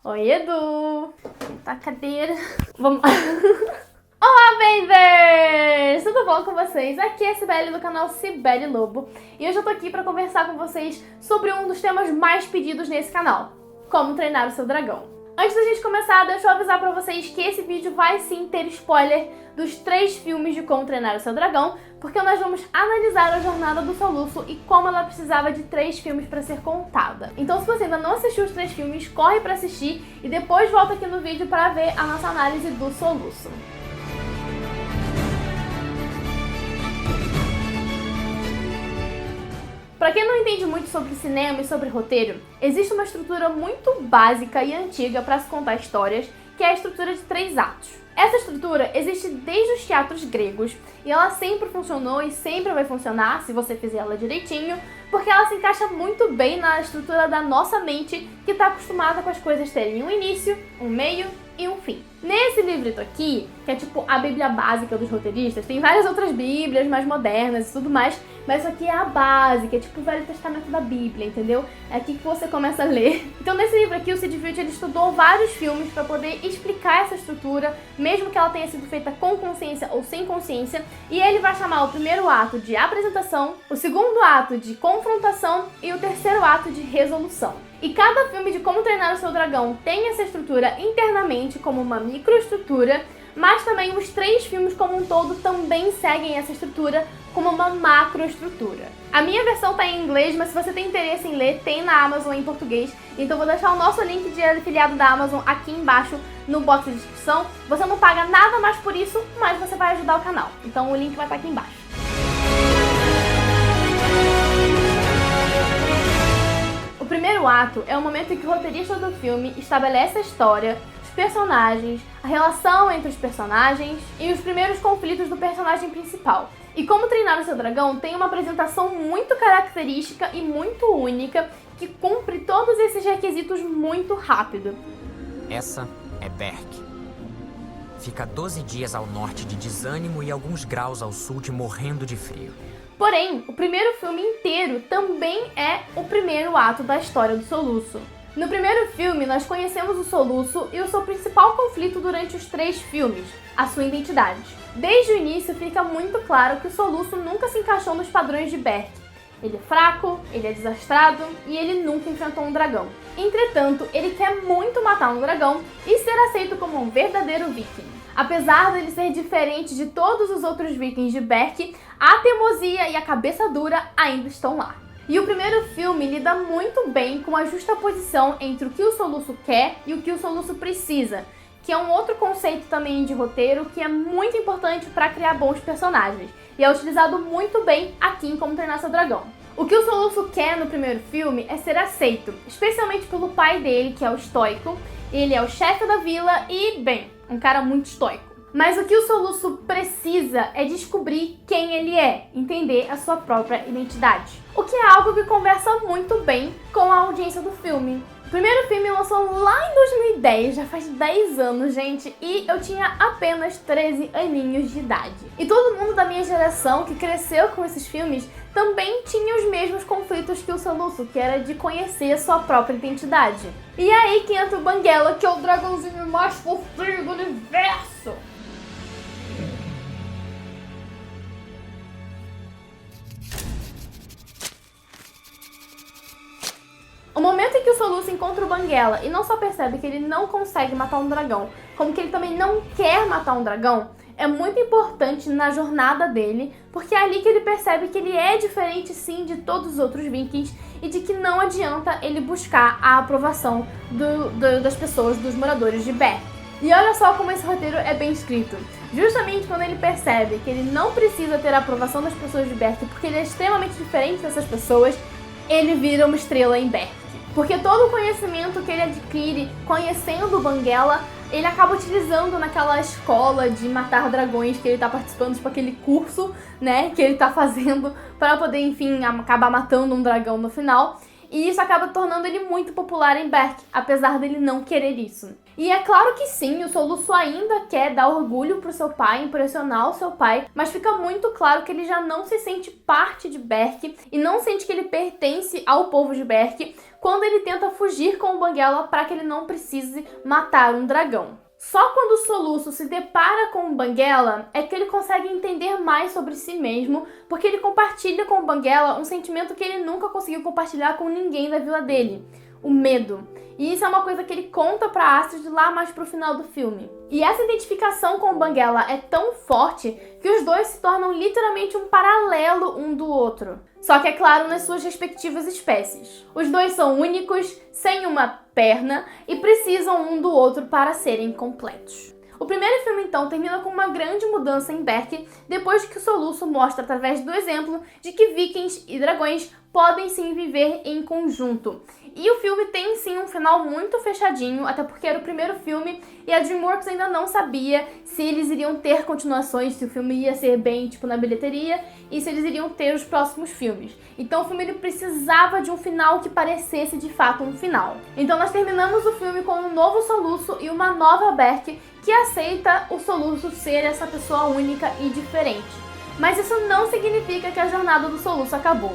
Oi, Edu! Tá a cadeira. Vamos. Olá, bebês! Tudo bom com vocês? Aqui é a Cibele do canal Cibele Lobo e hoje eu tô aqui pra conversar com vocês sobre um dos temas mais pedidos nesse canal: como treinar o seu dragão. Antes da gente começar, deixa eu avisar pra vocês que esse vídeo vai sim ter spoiler dos 3 filmes de Como Treinar o Seu Dragão, porque nós vamos analisar a jornada do Soluço e como ela precisava de 3 filmes pra ser contada. Então se você ainda não assistiu os 3 filmes, corre pra assistir e depois volta aqui no vídeo pra ver a nossa análise do Soluço. Pra quem não entende muito sobre cinema e sobre roteiro, existe uma estrutura muito básica e antiga para se contar histórias, que é a estrutura de 3 atos. Essa estrutura existe desde os teatros gregos e ela sempre funcionou e sempre vai funcionar se você fizer ela direitinho, porque ela se encaixa muito bem na estrutura da nossa mente, que está acostumada com as coisas terem um início, um meio e um fim. Nesse livrito aqui, que é tipo a bíblia básica dos roteiristas, tem várias outras bíblias mais modernas e tudo mais, mas isso aqui é a básica, é tipo o Velho Testamento da Bíblia, entendeu? É aqui que você começa a ler. Então nesse livro aqui o Sid Field ele estudou vários filmes para poder explicar essa estrutura, mesmo que ela tenha sido feita com consciência ou sem consciência, e ele vai chamar o primeiro ato de apresentação, o segundo ato de confrontação e o terceiro ato de resolução. E cada filme de Como Treinar o Seu Dragão tem essa estrutura internamente como uma microestrutura, mas também os 3 filmes como um todo também seguem essa estrutura como uma macroestrutura. A minha versão tá em inglês, mas se você tem interesse em ler, tem na Amazon em português, então vou deixar o nosso link de afiliado da Amazon aqui embaixo no box de descrição. Você não paga nada mais por isso, mas você vai ajudar o canal, então o link vai estar aqui embaixo. O primeiro ato é o momento em que o roteirista do filme estabelece a história, os personagens, a relação entre os personagens e os primeiros conflitos do personagem principal. E Como Treinar o Seu Dragão tem uma apresentação muito característica e muito única que cumpre todos esses requisitos muito rápido. Essa é Berk. Fica 12 dias ao norte de Desânimo e alguns graus ao sul de Morrendo de Frio. Porém, o primeiro filme inteiro também é o primeiro ato da história do Soluço. No primeiro filme, nós conhecemos o Soluço e o seu principal conflito durante os 3 filmes, a sua identidade. Desde o início fica muito claro que o Soluço nunca se encaixou nos padrões de Berk. Ele é fraco, ele é desastrado e ele nunca enfrentou um dragão. Entretanto, ele quer muito matar um dragão e ser aceito como um verdadeiro viking. Apesar dele ser diferente de todos os outros vikings de Berk, a teimosia e a cabeça dura ainda estão lá. E o primeiro filme lida muito bem com a justaposição entre o que o Soluço quer e o que o Soluço precisa, que é um outro conceito também de roteiro que é muito importante para criar bons personagens, e é utilizado muito bem aqui em Como Treinar Seu Dragão. O que o Soluço quer no primeiro filme é ser aceito, especialmente pelo pai dele, que é o Estoico. Ele é o chefe da vila e, bem, um cara muito estoico. Mas o que o Soluço precisa é descobrir quem ele é, entender a sua própria identidade. O que é algo que conversa muito bem com a audiência do filme. O primeiro filme lançou lá em 2010, já faz 10 anos, gente, e eu tinha apenas 13 aninhos de idade. E todo mundo da minha geração que cresceu com esses filmes também tinha os mesmos conflitos que o Soluço, que era de conhecer a sua própria identidade. E é aí que entra o Banguela, que é o dragãozinho mais fofinho do universo. O momento em que o Soluço encontra o Banguela e não só percebe que ele não consegue matar um dragão, como que ele também não quer matar um dragão, é muito importante na jornada dele, porque é ali que ele percebe que ele é diferente sim de todos os outros vikings e de que não adianta ele buscar a aprovação das pessoas, dos moradores de Berk. E olha só como esse roteiro é bem escrito. Justamente quando ele percebe que ele não precisa ter a aprovação das pessoas de Berk porque ele é extremamente diferente dessas pessoas, ele vira uma estrela em Berk. Porque todo o conhecimento que ele adquire conhecendo o Banguela, ele acaba utilizando naquela escola de matar dragões que ele tá participando, tipo aquele curso, né, que ele tá fazendo para poder, enfim, acabar matando um dragão no final. e isso acaba tornando ele muito popular em Berk, apesar dele não querer isso. E é claro que sim, o Soluço ainda quer dar orgulho pro seu pai, impressionar o seu pai, mas fica muito claro que ele já não se sente parte de Berk e não sente que ele pertence ao povo de Berk quando ele tenta fugir com o Banguela para que ele não precise matar um dragão. Só quando o Soluço se depara com o Banguela é que ele consegue entender mais sobre si mesmo, porque ele compartilha com o Banguela um sentimento que ele nunca conseguiu compartilhar com ninguém da vila dele: o medo. E isso é uma coisa que ele conta pra Astrid lá mais pro final do filme. E essa identificação com o Banguela é tão forte que os dois se tornam literalmente um paralelo um do outro. Só que, é claro, nas suas respectivas espécies. Os dois são únicos, sem uma perna, e precisam um do outro para serem completos. O primeiro filme, então, termina com uma grande mudança em Berk, depois que o Soluço mostra, através do exemplo, de que vikings e dragões podem sim viver em conjunto. E o filme tem sim um final muito fechadinho, até porque era o primeiro filme e a DreamWorks ainda não sabia se eles iriam ter continuações, se o filme ia ser bem, tipo, na bilheteria, e se eles iriam ter os próximos filmes. Então o filme ele precisava de um final que parecesse de fato um final. Então nós terminamos o filme com um novo Soluço e uma nova Berk que aceita o Soluço ser essa pessoa única e diferente. Mas isso não significa que a jornada do Soluço acabou.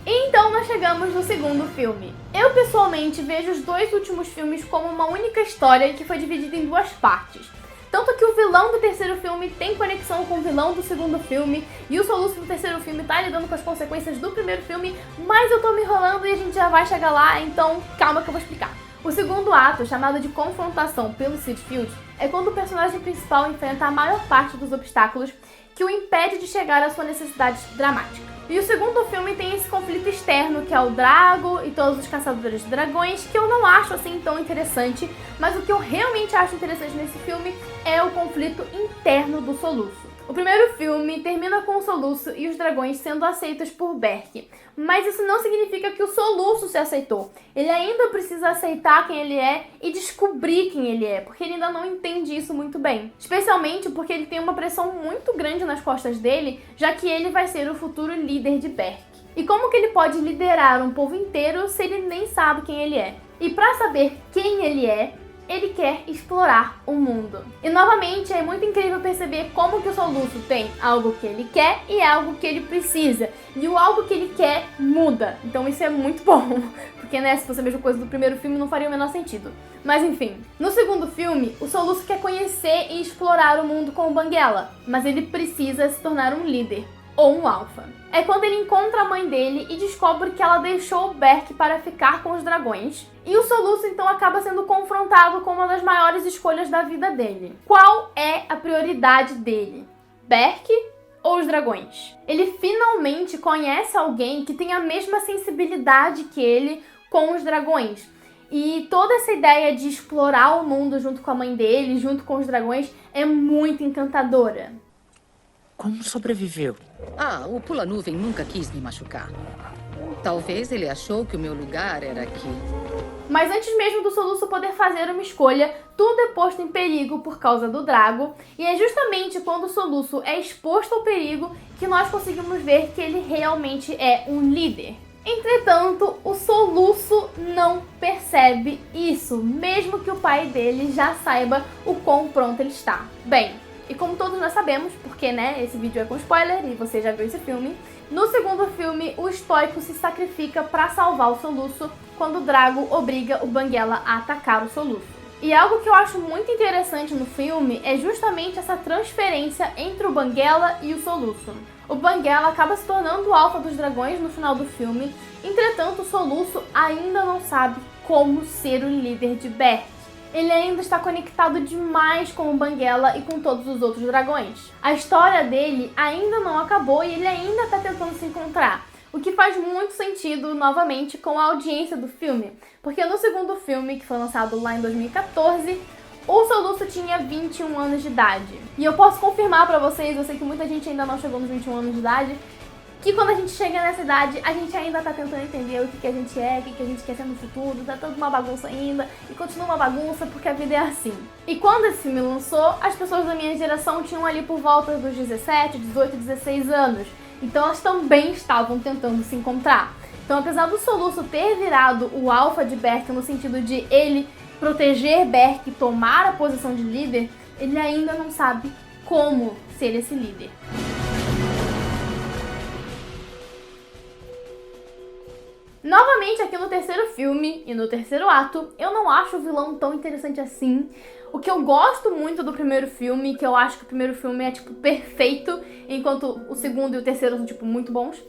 Então nós chegamos no segundo filme. Eu pessoalmente vejo os dois últimos filmes como uma única história que foi dividida em duas partes. Tanto que o vilão do terceiro filme tem conexão com o vilão do segundo filme, e o Soluço do terceiro filme tá lidando com as consequências do primeiro filme, mas eu tô me enrolando e a gente já vai chegar lá, então calma que eu vou explicar. O segundo ato, chamado de confrontação pelo Sid Field, é quando o personagem principal enfrenta a maior parte dos obstáculos que o impede de chegar à sua necessidade dramática. E o segundo filme tem esse conflito externo, que é o Drago e todos os caçadores de dragões, que eu não acho assim tão interessante, mas o que eu realmente acho interessante nesse filme é o conflito interno do Soluço. O primeiro filme termina com o Soluço e os dragões sendo aceitos por Berk, mas isso não significa que o Soluço se aceitou. Ele ainda precisa aceitar quem ele é e descobrir quem ele é, porque ele ainda não entende isso muito bem. Especialmente porque ele tem uma pressão muito grande nas costas dele, já que ele vai ser o futuro líder de Berk. E como que ele pode liderar um povo inteiro se ele nem sabe quem ele é? E para saber quem ele é, ele quer explorar o mundo. E novamente é muito incrível perceber como que o Soluço tem algo que ele quer e algo que ele precisa. E o algo que ele quer muda. Então isso é muito bom. Porque, né, se fosse a mesma coisa do primeiro filme não faria o menor sentido. Mas enfim, no segundo filme, o Soluço quer conhecer e explorar o mundo com o Banguela, mas ele precisa se tornar um líder, ou um alfa. É quando ele encontra a mãe dele e descobre que ela deixou o Berk para ficar com os dragões. E o Soluço então acaba sendo confrontado com uma das maiores escolhas da vida dele. Qual é a prioridade dele? Berk ou os dragões? Ele finalmente conhece alguém que tem a mesma sensibilidade que ele com os dragões. E toda essa ideia de explorar o mundo junto com a mãe dele, junto com os dragões, é muito encantadora. Como sobreviveu? Ah, o pula-nuvem nunca quis me machucar. Talvez ele achou que o meu lugar era aqui. Mas antes mesmo do Soluço poder fazer uma escolha, tudo é posto em perigo por causa do Drago, e é justamente quando o Soluço é exposto ao perigo que nós conseguimos ver que ele realmente é um líder. Entretanto, o Soluço não percebe isso, mesmo que o pai dele já saiba o quão pronto ele está. Bem, e como todos nós sabemos, porque, né, esse vídeo é com spoiler e você já viu esse filme, no segundo filme, o Estoico se sacrifica para salvar o Soluço quando o Drago obriga o Banguela a atacar o Soluço. E algo que eu acho muito interessante no filme é justamente essa transferência entre o Banguela e o Soluço. O Banguela acaba se tornando o alfa dos dragões no final do filme, entretanto o Soluço ainda não sabe como ser o líder de Berk. Ele ainda está conectado demais com o Banguela e com todos os outros dragões. A história dele ainda não acabou e ele ainda está tentando se encontrar. O que faz muito sentido, novamente, com a audiência do filme. Porque no segundo filme, que foi lançado lá em 2014, o Soluço tinha 21 anos de idade. E eu posso confirmar pra vocês, eu sei que muita gente ainda não chegou nos 21 anos de idade, que quando a gente chega nessa idade, a gente ainda tá tentando entender o que a gente é, o que a gente quer ser no futuro, tá toda uma bagunça ainda, e continua uma bagunça porque a vida é assim. E quando esse filme lançou, as pessoas da minha geração tinham ali por volta dos 17, 18, 16 anos. Então elas também estavam tentando se encontrar. Então, apesar do Soluço ter virado o alfa de Berk no sentido de ele proteger Berk e tomar a posição de líder, ele ainda não sabe como ser esse líder. Novamente aqui no terceiro filme e no terceiro ato, eu não acho o vilão tão interessante assim. O que eu gosto muito do primeiro filme, que eu acho que o primeiro filme é tipo perfeito, enquanto o segundo e o terceiro são tipo muito bons,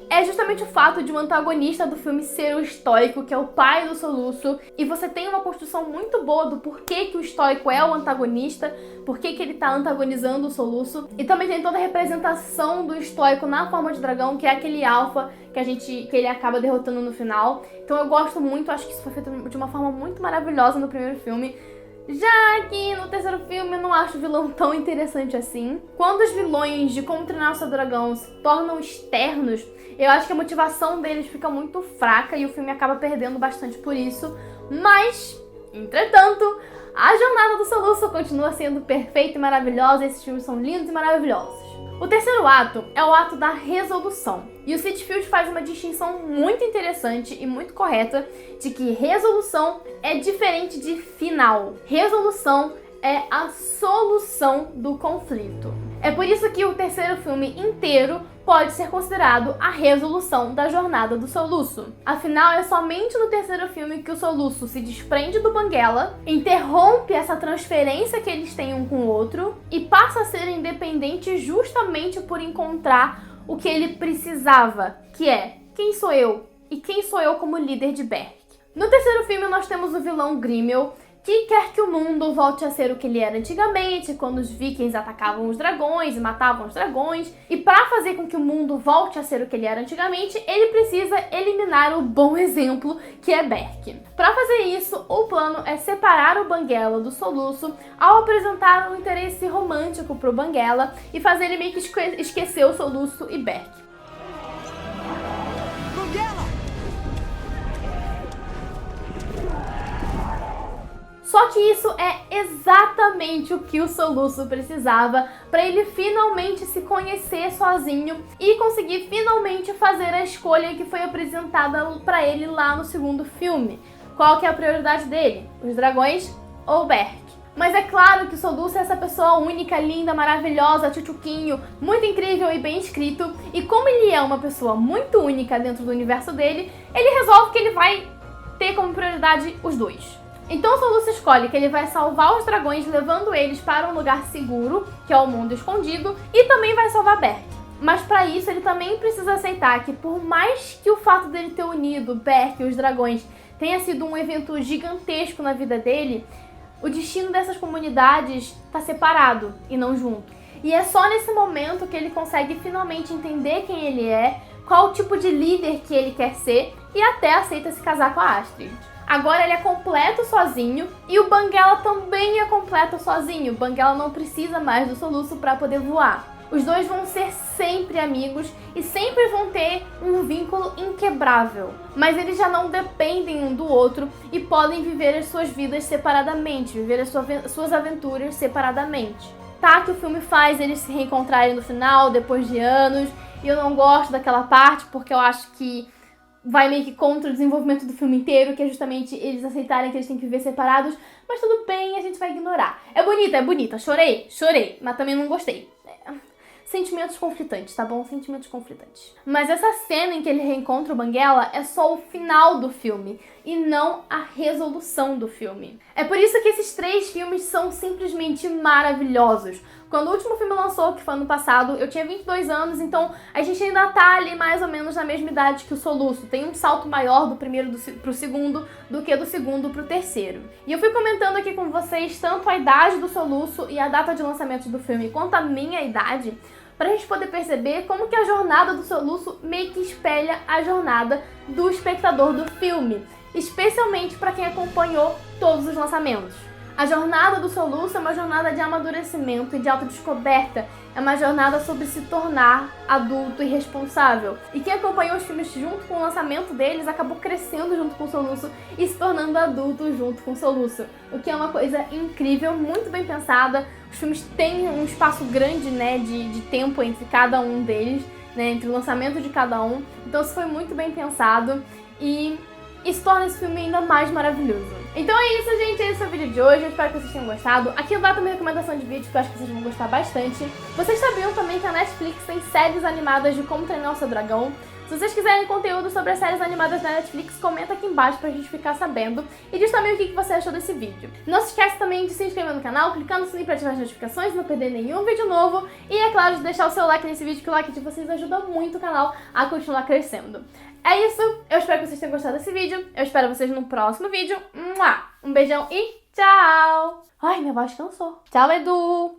é justamente o fato de o antagonista do filme ser o Estoico, que é o pai do Soluço, e você tem uma construção muito boa do porquê que o Estoico é o antagonista, porquê que ele tá antagonizando o Soluço, e também tem toda a representação do Estoico na forma de dragão, que é aquele alfa que ele acaba derrotando no final. Então eu gosto muito, acho que isso foi feito de uma forma muito maravilhosa no primeiro filme. Já que no terceiro filme eu não acho o vilão tão interessante assim. Quando os vilões de Como Treinar o Seu Dragão se tornam externos, eu acho que a motivação deles fica muito fraca e o filme acaba perdendo bastante por isso. Mas, entretanto, a jornada do Soluço continua sendo perfeita e maravilhosa. Esses filmes são lindos e maravilhosos. O terceiro ato é o ato da resolução. E o Sitfield faz uma distinção muito interessante e muito correta de que resolução é diferente de final. Resolução é a solução do conflito. É por isso que o terceiro filme inteiro pode ser considerado a resolução da jornada do Soluço. Afinal, é somente no terceiro filme que o Soluço se desprende do Banguela, interrompe essa transferência que eles têm um com o outro e passa a ser independente justamente por encontrar o que ele precisava, que é quem sou eu e quem sou eu como líder de Berk. No terceiro filme nós temos o vilão Grimmel, que quer que o mundo volte a ser o que ele era antigamente, quando os vikings atacavam os dragões e matavam os dragões. E para fazer com que o mundo volte a ser o que ele era antigamente, ele precisa eliminar o bom exemplo que é Berk. Para fazer isso, o plano é separar o Banguela do Soluço ao apresentar um interesse romântico pro Banguela e fazer ele meio que esquecer o Soluço e Berk. Só que isso é exatamente o que o Soluço precisava para ele finalmente se conhecer sozinho e conseguir finalmente fazer a escolha que foi apresentada para ele lá no segundo filme. Qual que é a prioridade dele? Os dragões ou Berk? Mas é claro que o Soluço é essa pessoa única, linda, maravilhosa, tchutchuquinho, muito incrível e bem escrito. E como ele é uma pessoa muito única dentro do universo dele, ele resolve que ele vai ter como prioridade os dois. Então o Soluço escolhe que ele vai salvar os dragões levando eles para um lugar seguro, que é o mundo escondido, e também vai salvar Berk. Mas para isso ele também precisa aceitar que por mais que o fato dele ter unido Berk e os dragões tenha sido um evento gigantesco na vida dele, o destino dessas comunidades está separado e não junto. E é só nesse momento que ele consegue finalmente entender quem ele é, qual o tipo de líder que ele quer ser e até aceita se casar com a Astrid. Agora ele é completo sozinho e o Banguela também é completo sozinho. O Banguela não precisa mais do Soluço para poder voar. Os dois vão ser sempre amigos e sempre vão ter um vínculo inquebrável. Mas eles já não dependem um do outro e podem viver as suas vidas separadamente, viver as suas aventuras separadamente. Tá que o filme faz eles se reencontrarem no final, depois de anos, e eu não gosto daquela parte porque eu acho que vai meio que contra o desenvolvimento do filme inteiro, que é justamente eles aceitarem que eles têm que viver separados, mas tudo bem, a gente vai ignorar. É bonita, chorei, mas também não gostei. Sentimentos conflitantes, tá bom? Sentimentos conflitantes. Mas essa cena em que ele reencontra o Banguela é só o final do filme e não a resolução do filme. É por isso que esses três filmes são simplesmente maravilhosos. Quando o último filme lançou, que foi ano passado, eu tinha 22 anos, então a gente ainda tá ali mais ou menos na mesma idade que o Soluço. Tem um salto maior do primeiro pro segundo do que do segundo pro terceiro. E eu fui comentando aqui com vocês tanto a idade do Soluço e a data de lançamento do filme, quanto a minha idade, pra gente poder perceber como que a jornada do Soluço meio que espelha a jornada do espectador do filme, especialmente para quem acompanhou todos os lançamentos. A jornada do Soluço é uma jornada de amadurecimento e de autodescoberta. É uma jornada sobre se tornar adulto e responsável. E quem acompanhou os filmes junto com o lançamento deles acabou crescendo junto com o Soluço e se tornando adulto junto com o Soluço. O que é uma coisa incrível, muito bem pensada. Os filmes têm um espaço grande, né, de tempo entre cada um deles. né, entre o lançamento de cada um. Então isso foi muito bem pensado e isso torna esse filme ainda mais maravilhoso. Então é isso, gente, esse é o vídeo de hoje, eu espero que vocês tenham gostado. Aqui embaixo também recomendação de vídeo que eu acho que vocês vão gostar bastante. Vocês sabiam também que a Netflix tem séries animadas de Como Treinar o Seu Dragão? Se vocês quiserem conteúdo sobre as séries animadas da Netflix, comenta aqui embaixo pra gente ficar sabendo. E diz também o que você achou desse vídeo. Não se esquece também de se inscrever no canal, clicar no sininho pra ativar as notificações, não perder nenhum vídeo novo. E é claro, de deixar o seu like nesse vídeo, que o like de vocês ajuda muito o canal a continuar crescendo. É isso, eu espero que vocês tenham gostado desse vídeo. Eu espero vocês no próximo vídeo. Um beijão e tchau! Ai, minha voz cansou. Tchau, Edu!